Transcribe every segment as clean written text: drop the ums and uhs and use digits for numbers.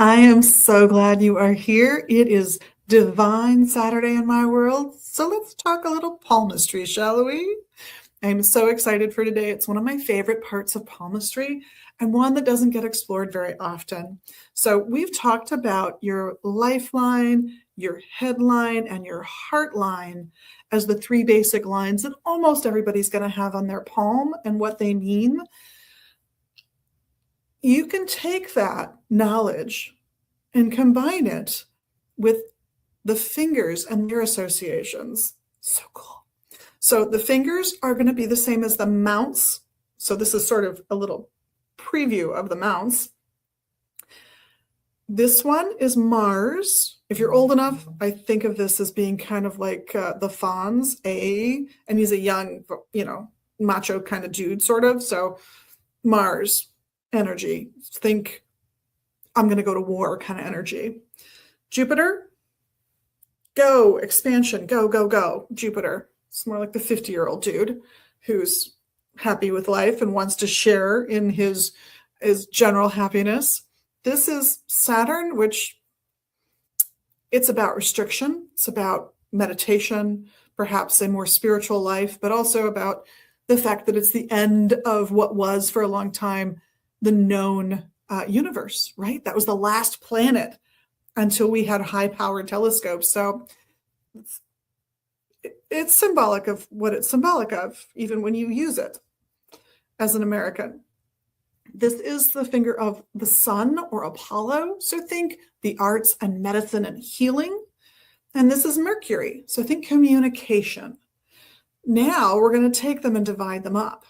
I am so glad you are here. It is Divine Saturday in my world. So let's talk a little palmistry, shall we? I'm so excited for today. It's one of my favorite parts of palmistry and one that doesn't get explored very often. So we've talked about your lifeline, your headline, and your heartline as the three basic lines that almost everybody's going to have on their palm and what they mean. You can take that knowledge and combine it with the fingers and their associations. So cool. So the fingers are going to be the same as the mounts. So this is sort of a little preview of the mounts. This one is Mars. If you're old enough, I think of this as being kind of like the Fonz, and he's a young, macho kind of dude, sort of. So Mars energy. Think I'm going to go to war kind of energy. Jupiter, go, expansion, go, go, go. Jupiter. It's more like the 50-year-old dude who's happy with life and wants to share in his general happiness. This is Saturn, which it's about restriction. It's about meditation, perhaps a more spiritual life, but also about the fact that it's the end of what was for a long time the known universe, right? That was the last planet until we had high-powered telescopes. So it's symbolic of what it's symbolic of, even when you use it as an American. This is the finger of the sun or Apollo. So think the arts and medicine and healing. And this is Mercury. So think communication. Now we're going to take them and divide them up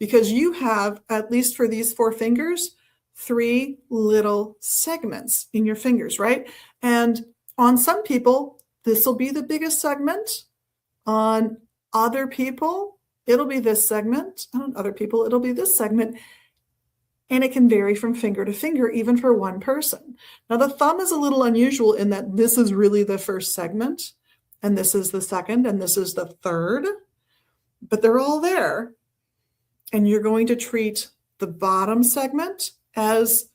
because you have, at least for these four fingers, three little segments in your fingers, right? And on some people, this will be the biggest segment. On other people, it'll be this segment. On other people, it'll be this segment. And it can vary from finger to finger, even for one person. Now, the thumb is a little unusual in that this is really the first segment, and this is the second, and this is the third. But they're all there. And you're going to treat the bottom segment as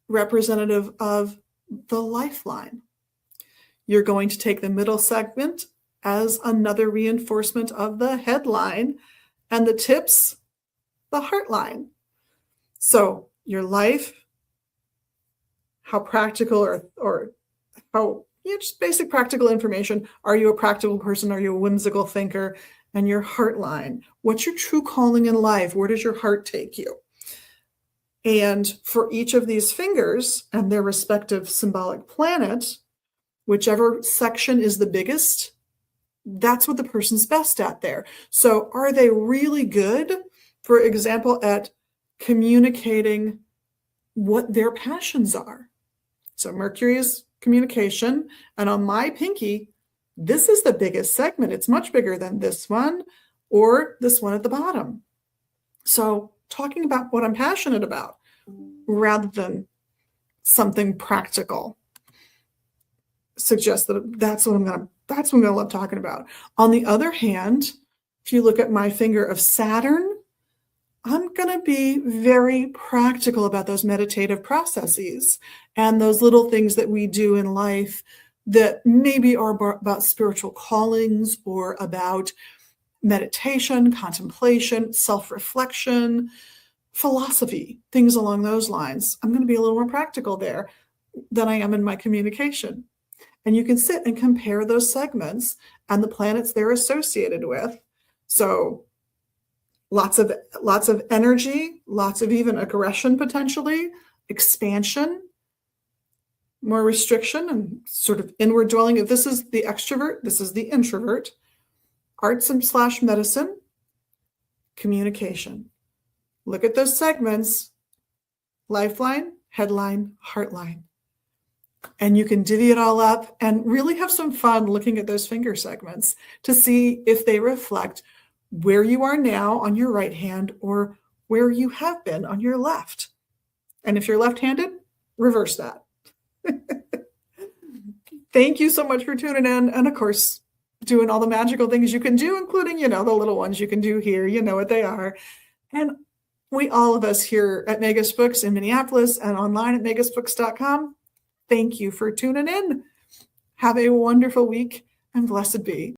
representative of the lifeline. You're going to take the middle segment as another reinforcement of the headline, and the tips, the heartline. So your life, how practical or how, just basic practical information. Are you a practical person? Are you a whimsical thinker? And your heartline. What's your true calling in life? Where does your heart take you? And for each of these fingers and their respective symbolic planet, whichever section is the biggest, that's what the person's best at there. So are they really good, for example, at communicating what their passions are? So Mercury is communication. And on my pinky, this is the biggest segment. It's much bigger than this one or this one at the bottom. So talking about what I'm passionate about rather than something practical suggests that that's what I'm going to love talking about. On the other hand, if you look at my finger of Saturn, I'm going to be very practical about those meditative processes and those little things that we do in life that maybe are about spiritual callings or about meditation, contemplation, self-reflection, philosophy, things along those lines. I'm going to be a little more practical there than I am in my communication. And you can sit and compare those segments and the planets they're associated with. So lots of energy, lots of even aggression potentially, expansion, more restriction and sort of inward dwelling. If this is the extrovert, this is the introvert. Arts and / medicine, communication. Look at those segments, lifeline, headline, heartline. And you can divvy it all up and really have some fun looking at those finger segments to see if they reflect where you are now on your right hand or where you have been on your left. And if you're left-handed, reverse that. Thank you so much for tuning in. And of course, doing all the magical things you can do, including, the little ones you can do here. You know what they are. And all of us here at Magus Books in Minneapolis and online at magusbooks.com, thank you for tuning in. Have a wonderful week and blessed be.